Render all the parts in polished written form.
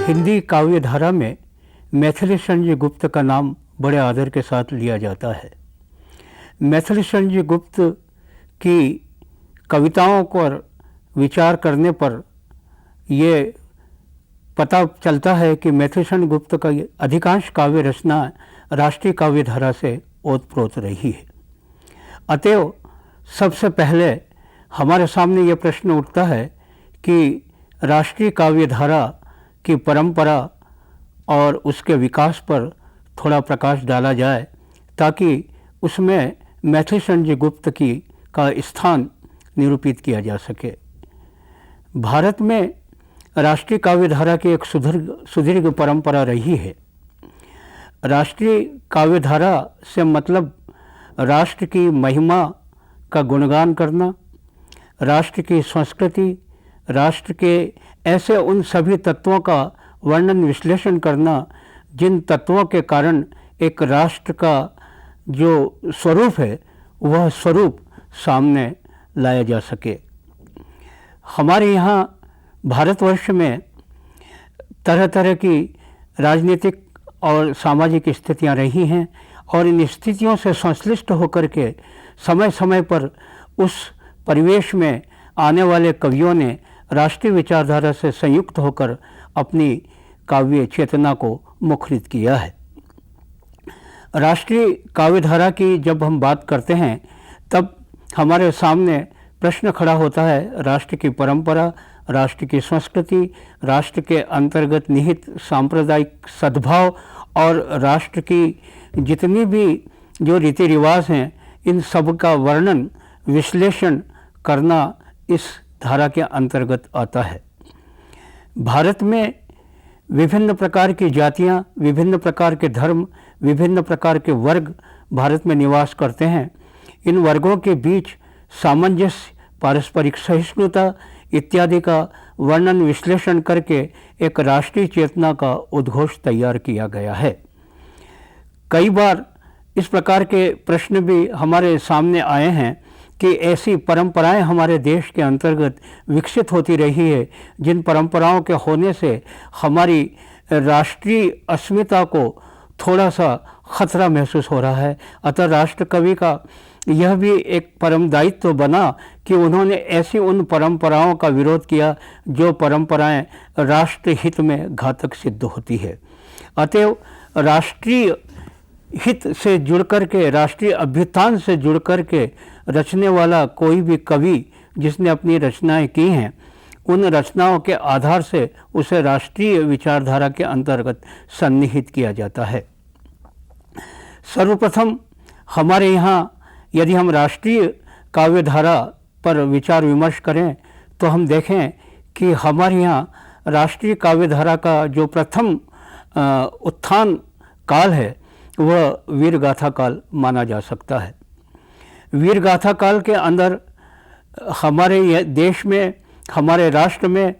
हिंदी काव्य धारा में मैथिली शरण गुप्त का नाम बड़े आदर के साथ लिया जाता है। मैथिली शरण गुप्त की कविताओं पर विचार करने पर ये पता चलता है कि मैथिली शरण गुप्त का अधिकांश काव्य रचना राष्ट्रीय काव्य धारा से ओतप्रोत रही है। अतएव सबसे पहले हमारे सामने ये प्रश्न उठता है कि राष्ट्रीय काव्य धारा की परंपरा और उसके विकास पर थोड़ा प्रकाश डाला जाए ताकि उसमें मैथिली शरण गुप्त का स्थान निरूपित किया जा सके। भारत में राष्ट्रीय काव्य धारा की एक सुदीर्घ परंपरा रही है। राष्ट्रीय काव्य धारा से मतलब राष्ट्र की महिमा का गुणगान करना, राष्ट्र की संस्कृति, राष्ट्र के ऐसे उन सभी तत्वों का वर्णन विश्लेषण करना जिन तत्वों के कारण एक राष्ट्र का जो स्वरूप है वह स्वरूप सामने लाया जा सके। हमारे यहाँ भारतवर्ष में तरह तरह की राजनीतिक और सामाजिक स्थितियाँ रही हैं और इन स्थितियों से संश्लिष्ट होकर के समय समय पर उस परिवेश में आने वाले कवियों ने राष्ट्रीय विचारधारा से संयुक्त होकर अपनी काव्य चेतना को मुखरित किया है। राष्ट्रीय काव्य धारा की जब हम बात करते हैं तब हमारे सामने प्रश्न खड़ा होता है राष्ट्र की परंपरा, राष्ट्र की संस्कृति, राष्ट्र के अंतर्गत निहित सांप्रदायिक सद्भाव और राष्ट्र की जितनी भी जो रीति रिवाज हैं इन सब का वर्णन विश्लेषण करना इस धारा के अंतर्गत आता है। भारत में विभिन्न प्रकार की जातियाँ, विभिन्न प्रकार के धर्म, विभिन्न प्रकार के वर्ग भारत में निवास करते हैं। इन वर्गों के बीच सामंजस्य, पारस्परिक सहिष्णुता इत्यादि का वर्णन विश्लेषण करके एक राष्ट्रीय चेतना का उद्घोष तैयार किया गया है। कई बार इस प्रकार के प्रश्न भी हमारे सामने आए हैं कि ऐसी परंपराएं हमारे देश के अंतर्गत विकसित होती रही है जिन परंपराओं के होने से हमारी राष्ट्रीय अस्मिता को थोड़ा सा खतरा महसूस हो रहा है। अतः राष्ट्र कवि का यह भी एक परम दायित्व बना कि उन्होंने ऐसी उन परंपराओं का विरोध किया जो परंपराएं राष्ट्र हित में घातक सिद्ध होती है। अतएव राष्ट्रीय हित से जुड़ कर के, राष्ट्रीय अभ्युत्थान से जुड़ कर के रचने वाला कोई भी कवि जिसने अपनी रचनाएं की हैं उन रचनाओं के आधार से उसे राष्ट्रीय विचारधारा के अंतर्गत सन्निहित किया जाता है। सर्वप्रथम हमारे यहाँ यदि हम राष्ट्रीय काव्य धारा पर विचार विमर्श करें तो हम देखें कि हमारे यहाँ राष्ट्रीय काव्य धारा का जो प्रथम उत्थान काल है वह वीर गाथा काल माना जा सकता है। वीर गाथा काल के अंदर हमारे देश में, हमारे राष्ट्र में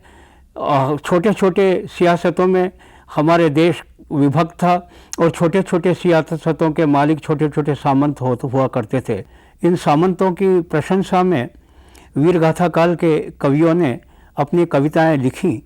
छोटे छोटे सियासतों में हमारे देश विभक्त था और छोटे छोटे सियासतों के मालिक छोटे छोटे सामंत हुआ करते थे। इन सामंतों की प्रशंसा में वीर गाथा काल के कवियों ने अपनी कविताएं लिखी,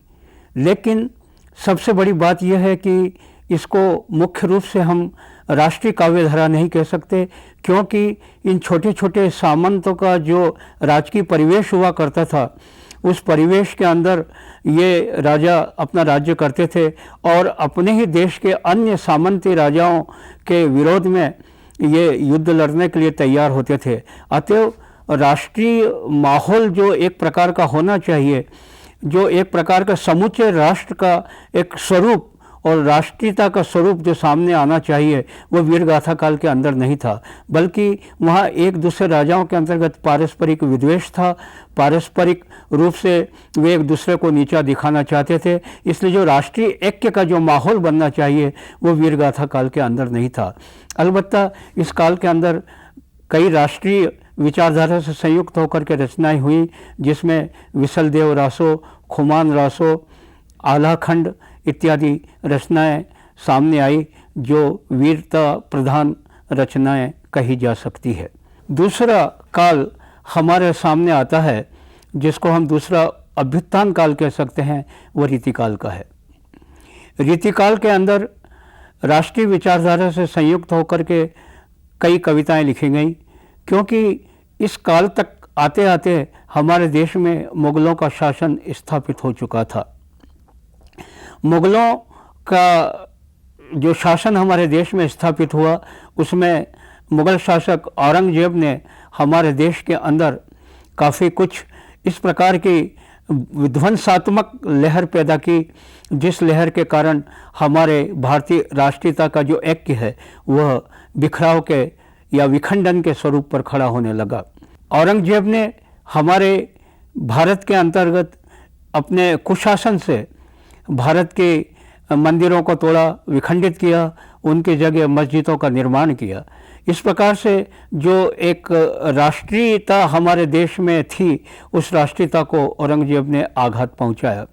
लेकिन सबसे बड़ी बात यह है कि इसको मुख्य रूप से हम राष्ट्रीय काव्य धारा नहीं कह सकते, क्योंकि इन छोटे छोटे सामंतों का जो राजकीय परिवेश हुआ करता था उस परिवेश के अंदर ये राजा अपना राज्य करते थे और अपने ही देश के अन्य सामंती राजाओं के विरोध में ये युद्ध लड़ने के लिए तैयार होते थे। अतएव राष्ट्रीय माहौल जो एक प्रकार का होना चाहिए, जो एक प्रकार का समूचे राष्ट्र का एक स्वरूप और राष्ट्रीयता का स्वरूप जो सामने आना चाहिए वो वीर गाथा काल के अंदर नहीं था, बल्कि वहाँ एक दूसरे राजाओं के अंतर्गत पारस्परिक विद्वेष था। पारस्परिक रूप से वे एक दूसरे को नीचा दिखाना चाहते थे, इसलिए जो राष्ट्रीय ऐक्य का जो माहौल बनना चाहिए वो वीर गाथा काल के अंदर नहीं था। अलबत्ता इस काल के अंदर कई राष्ट्रीय विचारधारा से संयुक्त होकर के रचनाएं हुई, जिसमें विसलदेव रासो, खुमान रासो, आलाखंड इत्यादि रचनाएं सामने आई जो वीरता प्रधान रचनाएं कही जा सकती है। दूसरा काल हमारे सामने आता है जिसको हम दूसरा अभ्युत्थान काल कह सकते हैं, वो रीतिकाल का है। रीतिकाल के अंदर राष्ट्रीय विचारधारा से संयुक्त होकर के कई कविताएं लिखी गईं, क्योंकि इस काल तक आते आते हमारे देश में मुग़लों का शासन स्थापित हो चुका था। मुग़लों का जो शासन हमारे देश में स्थापित हुआ, उसमें मुग़ल शासक औरंगज़ेब ने हमारे देश के अंदर काफ़ी कुछ इस प्रकार की विध्वंसात्मक लहर पैदा की, जिस लहर के कारण हमारे भारतीय राष्ट्रीयता का जो ऐक्य है वह बिखराव के या विखंडन के स्वरूप पर खड़ा होने लगा। औरंगज़ेब ने हमारे भारत के अंतर्गत अपने कुशासन से भारत के मंदिरों को तोड़ा, विखंडित किया, उनकी जगह मस्जिदों का निर्माण किया। इस प्रकार से जो एक राष्ट्रीयता हमारे देश में थी, उस राष्ट्रीयता को औरंगज़ेब ने आघात पहुंचाया।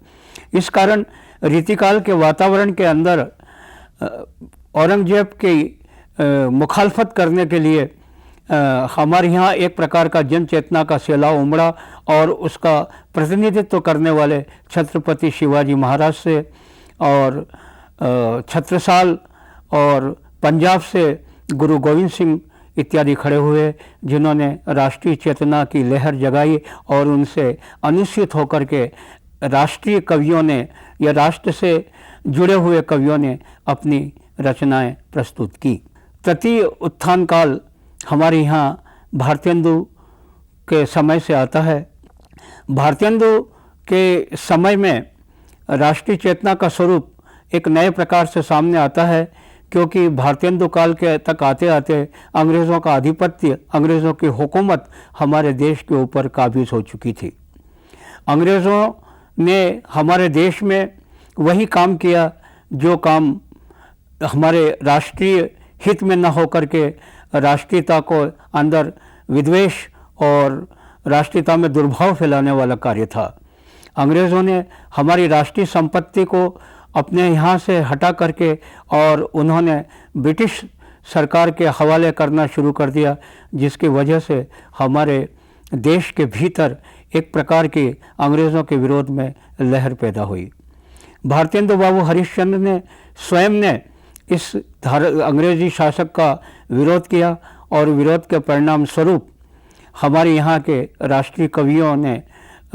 इस कारण रीतिकाल के वातावरण के अंदर औरंगज़ेब की मुखालफत करने के लिए हमारे यहाँ एक प्रकार का जन चेतना का सैलाब उमड़ा और उसका प्रतिनिधित्व करने वाले छत्रपति शिवाजी महाराज से और छत्रसाल और पंजाब से गुरु गोविंद सिंह इत्यादि खड़े हुए, जिन्होंने राष्ट्रीय चेतना की लहर जगाई और उनसे अनुसूचित होकर के राष्ट्रीय कवियों ने या राष्ट्र से जुड़े हुए कवियों ने अपनी रचनाएं प्रस्तुत की। तृतीय उत्थान काल हमारे यहाँ भारतेंदु के समय से आता है। भारतेंदु के समय में राष्ट्रीय चेतना का स्वरूप एक नए प्रकार से सामने आता है, क्योंकि भारतेंदु काल के तक आते आते अंग्रेज़ों का आधिपत्य, अंग्रेज़ों की हुकूमत हमारे देश के ऊपर काबिज हो चुकी थी। अंग्रेज़ों ने हमारे देश में वही काम किया जो काम हमारे राष्ट्रीय हित में न होकर के राष्ट्रीयता को अंदर विद्वेष और राष्ट्रीयता में दुर्भाव फैलाने वाला कार्य था। अंग्रेज़ों ने हमारी राष्ट्रीय संपत्ति को अपने यहाँ से हटा करके और उन्होंने ब्रिटिश सरकार के हवाले करना शुरू कर दिया, जिसकी वजह से हमारे देश के भीतर एक प्रकार की अंग्रेज़ों के विरोध में लहर पैदा हुई। भारतेंदु बाबू हरिश्चंद्र ने स्वयं ने इस अंग्रेज़ी शासक का विरोध किया और विरोध के परिणाम स्वरूप हमारे यहाँ के राष्ट्रीय कवियों ने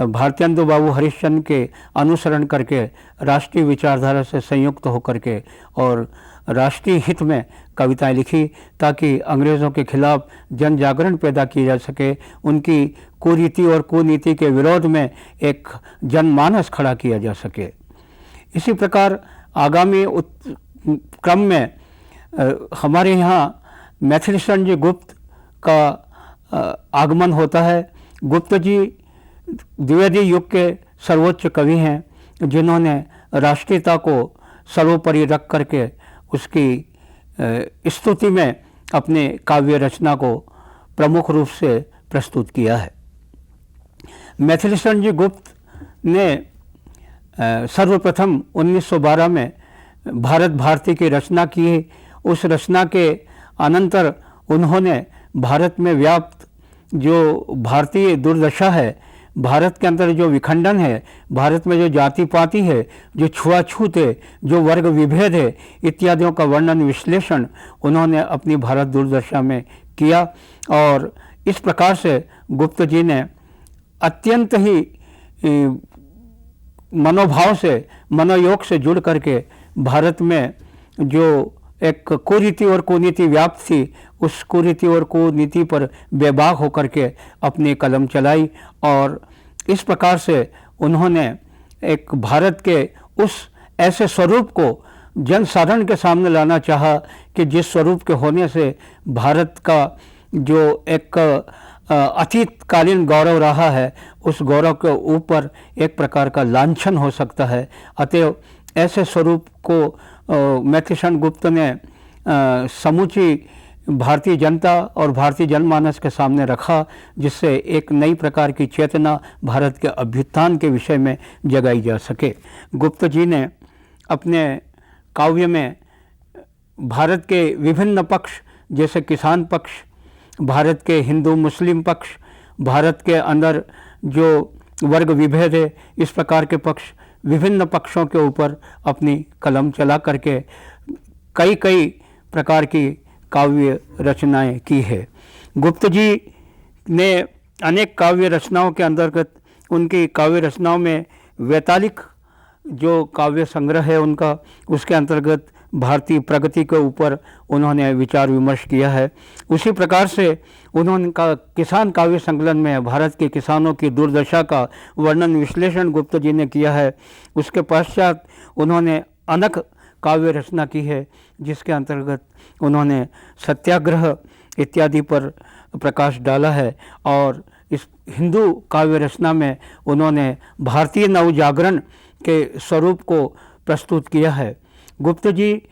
भारतेंदु बाबू हरिश्चंद्र के अनुसरण करके राष्ट्रीय विचारधारा से संयुक्त होकर के और राष्ट्रीय हित में कविताएं लिखी, ताकि अंग्रेज़ों के खिलाफ जन जागरण पैदा किया जा सके, उनकी कुरीति और कुनीति के विरोध में एक जनमानस खड़ा किया जा सके। इसी प्रकार आगामी क्रम में हमारे यहाँ मैथिलीशरण जी गुप्त का आगमन होता है। गुप्त जी द्विवेदी युग के सर्वोच्च कवि हैं, जिन्होंने राष्ट्रीयता को सर्वोपरि रख करके उसकी स्तुति में अपने काव्य रचना को प्रमुख रूप से प्रस्तुत किया है। मैथिलीशरण जी गुप्त ने सर्वप्रथम 1912 में भारत भारती की रचना की। उस रचना के अनंतर उन्होंने भारत में व्याप्त जो भारतीय दुर्दशा है, भारत के अंदर जो विखंडन है, भारत में जो जाति पाति है, जो छुआछूत है, जो वर्ग विभेद है, इत्यादियों का वर्णन विश्लेषण उन्होंने अपनी भारत दुर्दशा में किया। और इस प्रकार से गुप्त जी ने अत्यंत ही मनोभाव से, मनोयोग से जुड़ करके भारत में जो एक कुरीति और कुनीति व्याप्त थी, उस कुरीति और कुनीति पर बेबाक होकर के अपनी कलम चलाई और इस प्रकार से उन्होंने एक भारत के उस ऐसे स्वरूप को जन साधारण के सामने लाना चाहा कि जिस स्वरूप के होने से भारत का जो एक अतीतकालीन गौरव रहा है, उस गौरव के ऊपर एक प्रकार का लांछन हो सकता है। अतएव ऐसे स्वरूप को मैथिलीशरण गुप्त ने समूची भारतीय जनता और भारतीय जनमानस के सामने रखा, जिससे एक नई प्रकार की चेतना भारत के अभ्युत्थान के विषय में जगाई जा सके। गुप्त जी ने अपने काव्य में भारत के विभिन्न पक्ष, जैसे किसान पक्ष, भारत के हिंदू मुस्लिम पक्ष, भारत के अंदर जो वर्ग विभेद है, इस प्रकार के पक्ष, विभिन्न पक्षों के ऊपर अपनी कलम चला करके कई कई प्रकार की काव्य रचनाएं की है। गुप्त जी ने अनेक काव्य रचनाओं के अंतर्गत उनकी काव्य रचनाओं में वैतालिक जो काव्य संग्रह है उनका, उसके अंतर्गत भारतीय प्रगति के ऊपर उन्होंने विचार विमर्श किया है। उसी प्रकार से उन्होंने किसान काव्य संकलन में भारत के किसानों की दुर्दशा का वर्णन विश्लेषण गुप्त जी ने किया है। उसके पश्चात उन्होंने अनक काव्य रचना की है, जिसके अंतर्गत उन्होंने सत्याग्रह इत्यादि पर प्रकाश डाला है। और इस हिंदू काव्य रचना में उन्होंने भारतीय नवजागरण के स्वरूप को प्रस्तुत किया है। गुप्त जी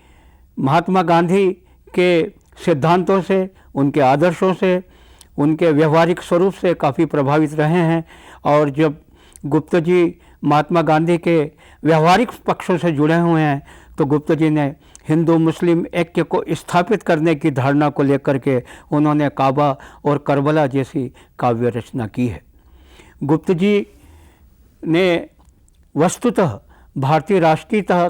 महात्मा गांधी के सिद्धांतों से, उनके आदर्शों से, उनके व्यवहारिक स्वरूप से काफ़ी प्रभावित रहे हैं। और जब गुप्त जी महात्मा गांधी के व्यवहारिक पक्षों से जुड़े हुए हैं तो गुप्त जी ने हिंदू मुस्लिम ऐक्य को स्थापित करने की धारणा को लेकर के उन्होंने काबा और करबला जैसी काव्य रचना की है। गुप्त जी ने वस्तुतः भारतीय राष्ट्रीयता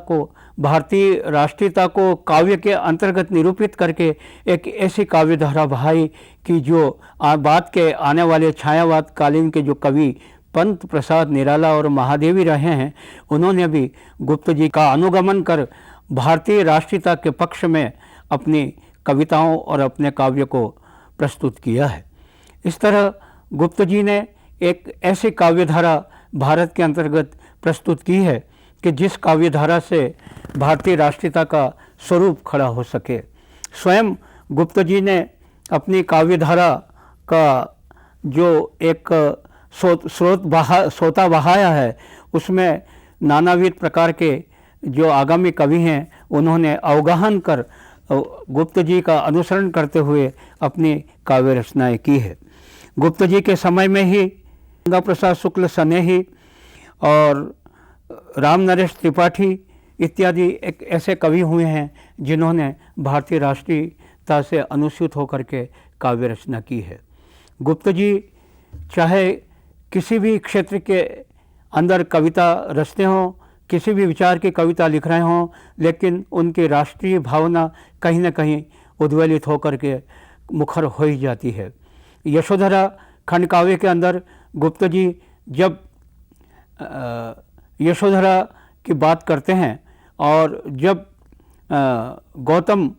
को काव्य के अंतर्गत निरूपित करके एक ऐसी काव्य धारा बहाई कि जो बाद के आने वाले छायावाद कालीन के जो कवि पंत प्रसाद निराला और महादेवी रहे हैं, उन्होंने भी गुप्त जी का अनुगमन कर भारतीय राष्ट्रीयता के पक्ष में अपनी कविताओं और अपने काव्य को प्रस्तुत किया है। इस तरह गुप्त जी ने एक ऐसी काव्य धारा भारत के अंतर्गत प्रस्तुत की है कि जिस काव्य धारा से भारतीय राष्ट्रीयता का स्वरूप खड़ा हो सके। स्वयं गुप्त जी ने अपनी काव्य धारा का जो एक सोता बहाया है, उसमें नानाविध प्रकार के जो आगामी कवि हैं उन्होंने अवगाहन कर गुप्त जी का अनुसरण करते हुए अपनी काव्य रचनाएं की है। गुप्त जी के समय में ही गंगा प्रसाद शुक्ल सनेही और राम नरेश त्रिपाठी इत्यादि एक ऐसे कवि हुए हैं जिन्होंने भारतीय राष्ट्रीयता से अनुसूत होकर के काव्य रचना की है। गुप्त जी चाहे किसी भी क्षेत्र के अंदर कविता रचते हों, किसी भी विचार की कविता लिख रहे हों, लेकिन उनकी राष्ट्रीय भावना कहीं न कहीं उद्वेलित होकर के मुखर हो ही जाती है। यशोधरा खंड काव्य के अंदर गुप्त जी जब यशोधरा की बात करते हैं और जब गौतम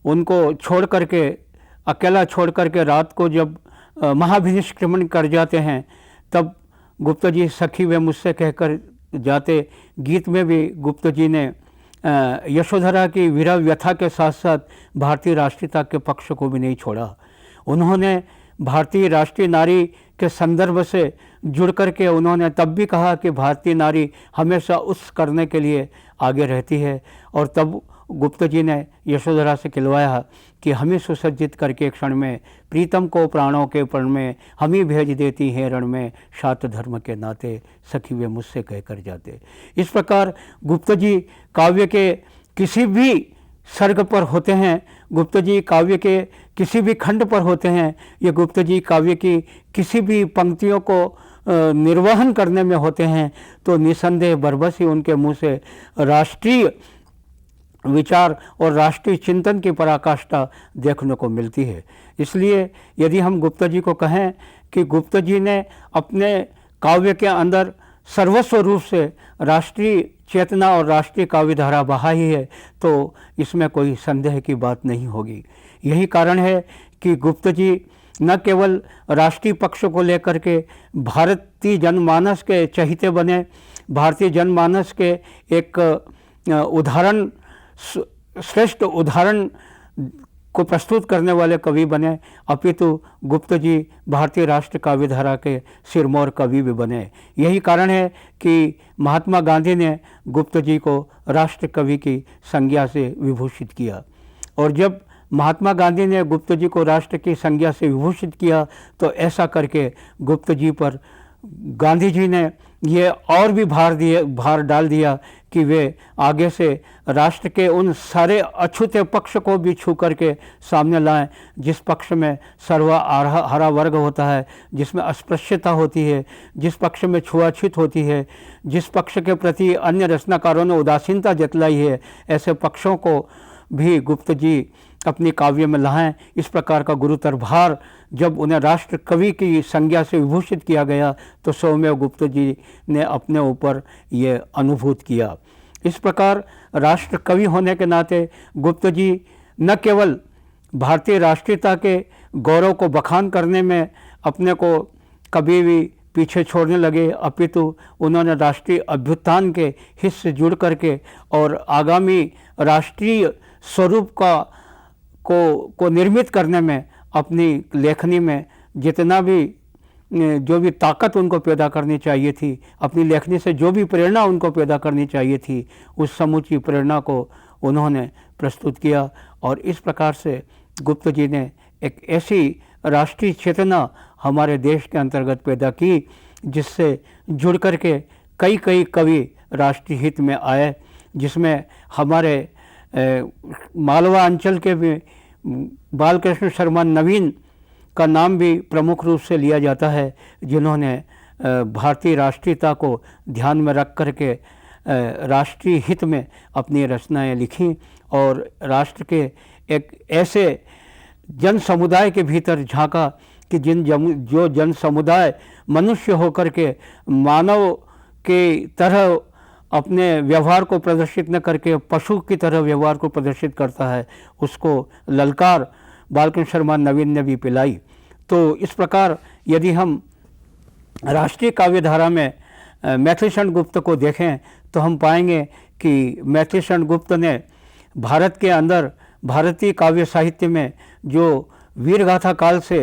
उनको छोड़ करके अकेला छोड़ करके रात को जब महाभिनिष्क्रमण कर जाते हैं, तब गुप्त जी सखी वे मुझसे कहकर जाते गीत में भी गुप्त जी ने यशोधरा की वीरा व्यथा के साथ साथ भारतीय राष्ट्रीयता के पक्ष को भी नहीं छोड़ा। उन्होंने भारतीय राष्ट्रीय नारी के संदर्भ से जुड़ करके उन्होंने तब भी कहा कि भारतीय नारी हमेशा उस करने के लिए आगे रहती है। और तब गुप्त जी ने यशोधरा से खिलवाया कि हमें सुसज्जित करके क्षण में प्रीतम को प्राणों के पर्ण में हम ही भेज देती हैं रण में, शात धर्म के नाते सखी वे मुझसे कहकर जाते। इस प्रकार गुप्त जी काव्य के किसी भी सर्ग पर होते हैं, गुप्त जी काव्य के किसी भी खंड पर होते हैं, ये गुप्त जी काव्य की किसी भी पंक्तियों को निर्वहन करने में होते हैं, तो निसंदेह बरबस ही उनके मुँह से राष्ट्रीय विचार और राष्ट्रीय चिंतन की पराकाष्ठा देखने को मिलती है। इसलिए यदि हम गुप्त जी को कहें कि गुप्त जी ने अपने काव्य के अंदर सर्वस्व रूप से राष्ट्रीय चेतना और राष्ट्रीय काव्य धारा बहाई है, तो इसमें कोई संदेह की बात नहीं होगी। यही कारण है कि गुप्त जी न केवल राष्ट्रीय पक्ष को लेकर के भारतीय जनमानस के चहीते बने, भारतीय जनमानस के एक उदाहरण, श्रेष्ठ उदाहरण को प्रस्तुत करने वाले कवि बने, अपितु गुप्त जी भारतीय राष्ट्र काव्य धारा के सिरमौर कवि भी बने। यही कारण है कि महात्मा गांधी ने गुप्त जी को राष्ट्र कवि की संज्ञा से विभूषित किया। और जब महात्मा गांधी ने गुप्त जी को राष्ट्र की संज्ञा से विभूषित किया, तो ऐसा करके गुप्त जी पर गांधी जी ने ये और भी भार डाल दिया कि वे आगे से राष्ट्र के उन सारे अछूते पक्ष को भी छू करके सामने लाएं, जिस पक्ष में हरा वर्ग होता है, जिसमें अस्पृश्यता होती है, जिस पक्ष में छुआछूत होती है, जिस पक्ष के प्रति अन्य रचनाकारों ने उदासीनता जतलाई है, ऐसे पक्षों को भी गुप्त जी अपनी काव्य में लाएं। इस प्रकार का गुरुतर भार जब उन्हें राष्ट्र कवि की संज्ञा से विभूषित किया गया तो स्वयं गुप्त जी ने अपने ऊपर ये अनुभूत किया। इस प्रकार राष्ट्र कवि होने के नाते गुप्त जी न केवल भारतीय राष्ट्रीयता के गौरव को बखान करने में अपने को कभी भी पीछे छोड़ने लगे, अपितु उन्होंने राष्ट्रीय अभ्युत्थान के हित से जुड़ करके और आगामी राष्ट्रीय स्वरूप को निर्मित करने में अपनी लेखनी में जितना भी जो भी ताकत उनको पैदा करनी चाहिए थी, अपनी लेखनी से जो भी प्रेरणा उनको पैदा करनी चाहिए थी, उस समूची प्रेरणा को उन्होंने प्रस्तुत किया। और इस प्रकार से गुप्त जी ने एक ऐसी राष्ट्रीय चेतना हमारे देश के अंतर्गत पैदा की जिससे जुड़ कर के कई कवि राष्ट्रीय हित में आए, जिसमें हमारे मालवा अंचल के भी बालकृष्ण शर्मा नवीन का नाम भी प्रमुख रूप से लिया जाता है, जिन्होंने भारतीय राष्ट्रीयता को ध्यान में रख करके राष्ट्रीय हित में अपनी रचनाएं लिखीं और राष्ट्र के एक ऐसे जन समुदाय के भीतर झांका कि जो जन समुदाय मनुष्य होकर के मानव के तरह अपने व्यवहार को प्रदर्शित न करके पशु की तरह व्यवहार को प्रदर्शित करता है, उसको ललकार बालकृष्ण शर्मा नवीन ने भी पिलाई। तो इस प्रकार यदि हम राष्ट्रीय काव्यधारा में मैथिलीशरण गुप्त को देखें तो हम पाएंगे कि मैथिलीशरण गुप्त ने भारत के अंदर भारतीय काव्य साहित्य में जो वीरगाथा काल से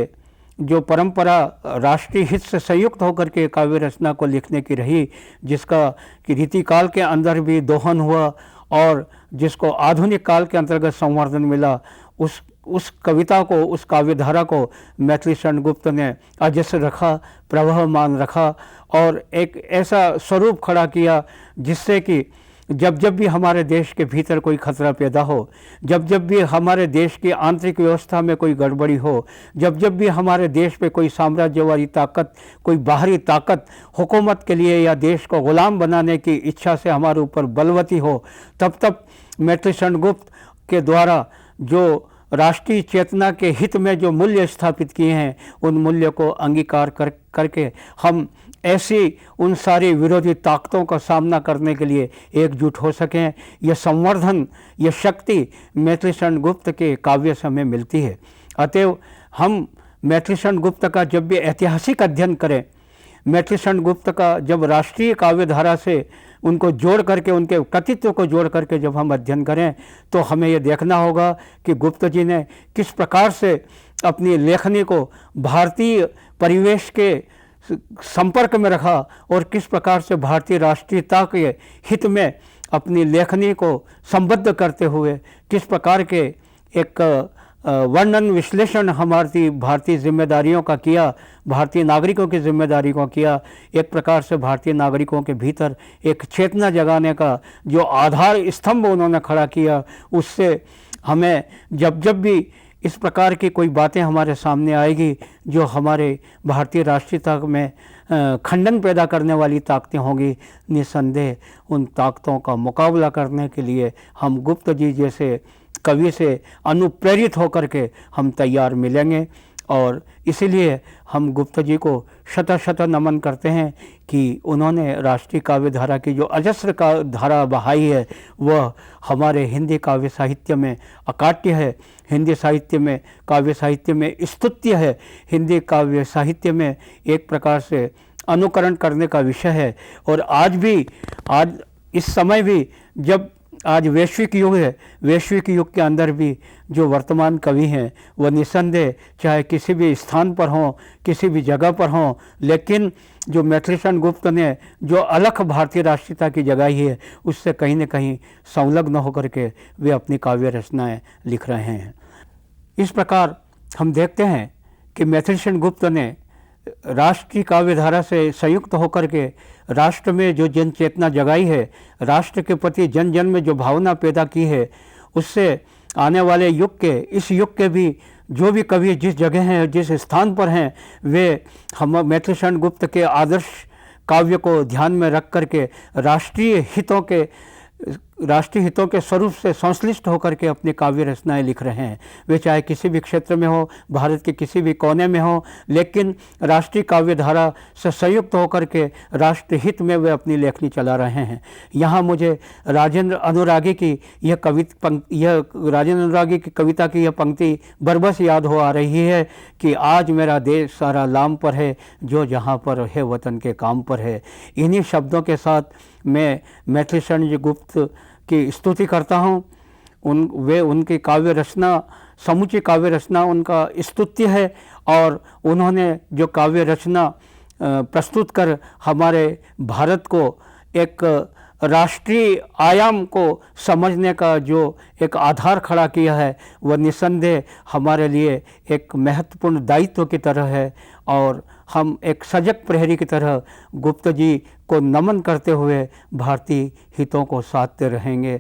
जो परंपरा राष्ट्रीय हित से संयुक्त होकर के काव्य रचना को लिखने की रही, जिसका कि रीतिकाल के अंदर भी दोहन हुआ और जिसको आधुनिक काल के अंतर्गत संवर्धन मिला, उस कविता को, उस काव्यधारा को मैथिलीशरण गुप्त ने अजस्र रखा, प्रवहमान रखा और एक ऐसा स्वरूप खड़ा किया जिससे कि जब भी हमारे देश के भीतर कोई खतरा पैदा हो, जब भी हमारे देश की आंतरिक व्यवस्था में कोई गड़बड़ी हो, जब भी हमारे देश पे कोई साम्राज्यवादी ताकत, कोई बाहरी ताकत हुकूमत के लिए या देश को गुलाम बनाने की इच्छा से हमारे ऊपर बलवती हो, तब मैथिलीशरण गुप्त के द्वारा जो राष्ट्रीय चेतना के हित में जो मूल्य स्थापित किए हैं, उन मूल्य को अंगीकार करके हम ऐसी उन सारी विरोधी ताकतों का सामना करने के लिए एकजुट हो सकें। यह संवर्धन, यह शक्ति मैथिलीशरण गुप्त के काव्य से हमें मिलती है। अतएव हम मैथिलीशरण गुप्त का जब भी ऐतिहासिक अध्ययन करें, मैथिलीशरण गुप्त का जब राष्ट्रीय काव्यधारा से उनको जोड़ करके, उनके कृतित्व को जोड़ करके जब हम अध्ययन करें तो हमें यह देखना होगा कि गुप्त जी ने किस प्रकार से अपनी लेखनी को भारतीय परिवेश के संपर्क में रखा और किस प्रकार से भारतीय राष्ट्रीयता के हित में अपनी लेखनी को संबद्ध करते हुए किस प्रकार के एक वर्णन विश्लेषण हमारी भारतीय जिम्मेदारियों का किया, भारतीय नागरिकों की जिम्मेदारी को किया। एक प्रकार से भारतीय नागरिकों के भीतर एक चेतना जगाने का जो आधार स्तंभ उन्होंने खड़ा किया, उससे हमें जब भी इस प्रकार की कोई बातें हमारे सामने आएगी जो हमारे भारतीय राष्ट्रीयता में खंडन पैदा करने वाली ताकतें होंगी, निस्संदेह उन ताकतों का मुकाबला करने के लिए हम गुप्त जी जैसे कवि से अनुप्रेरित होकर के हम तैयार मिलेंगे। और इसीलिए हम गुप्त जी को शत नमन करते हैं कि उन्होंने राष्ट्रीय काव्य धारा की जो अजस्र का धारा बहाई है वह हमारे हिंदी काव्य साहित्य में अकाट्य है, हिंदी साहित्य में, काव्य साहित्य में स्तुत्य है, हिंदी काव्य साहित्य में एक प्रकार से अनुकरण करने का विषय है। और आज इस समय भी जब आज वैश्विक युग है, वैश्विक युग के अंदर भी जो वर्तमान कवि हैं वह निस्संदेह चाहे किसी भी स्थान पर हों, किसी भी जगह पर हों, लेकिन जो मैथिलीशरण गुप्त ने जो अलख भारतीय राष्ट्रीयता की जगाई है उससे कहीं न कहीं संलग्न होकर के वे अपनी काव्य रचनाएं लिख रहे हैं। इस प्रकार हम देखते हैं कि मैथिलीशरण गुप्त ने राष्ट्रीय काव्यधारा से संयुक्त होकर के राष्ट्र में जो जन चेतना जगाई है, राष्ट्र के प्रति जन जन में जो भावना पैदा की है, उससे आने वाले युग के, इस युग के भी जो भी कवि जिस जगह हैं, जिस स्थान पर हैं, वे हम मैथिलीशरण गुप्त के आदर्श काव्य को ध्यान में रख करके राष्ट्रीय हितों के स्वरूप से संश्लिष्ट होकर के अपनी काव्य रचनाएं लिख रहे हैं। वे चाहे किसी भी क्षेत्र में हो, भारत के किसी भी कोने में हो, लेकिन राष्ट्रीय काव्य धारा से संयुक्त होकर के राष्ट्र हित में वे अपनी लेखनी चला रहे हैं। यहाँ मुझे राजेंद्र अनुरागी की कविता की यह पंक्ति बरबस याद हो आ रही है कि आज मेरा देश सारा लाम पर है, जो जहाँ पर है वतन के काम पर है। इन्हीं शब्दों के साथ मैं मैथिलीशरण जी गुप्त की स्तुति करता हूँ। उनकी काव्य रचना, समूची काव्य रचना उनका स्तुत्य है, और उन्होंने जो काव्य रचना प्रस्तुत कर हमारे भारत को एक राष्ट्रीय आयाम को समझने का जो एक आधार खड़ा किया है, वह निस्संदेह हमारे लिए एक महत्वपूर्ण दायित्व की तरह है, और हम एक सजग प्रहरी की तरह गुप्त जी को नमन करते हुए भारतीय हितों को साधते रहेंगे।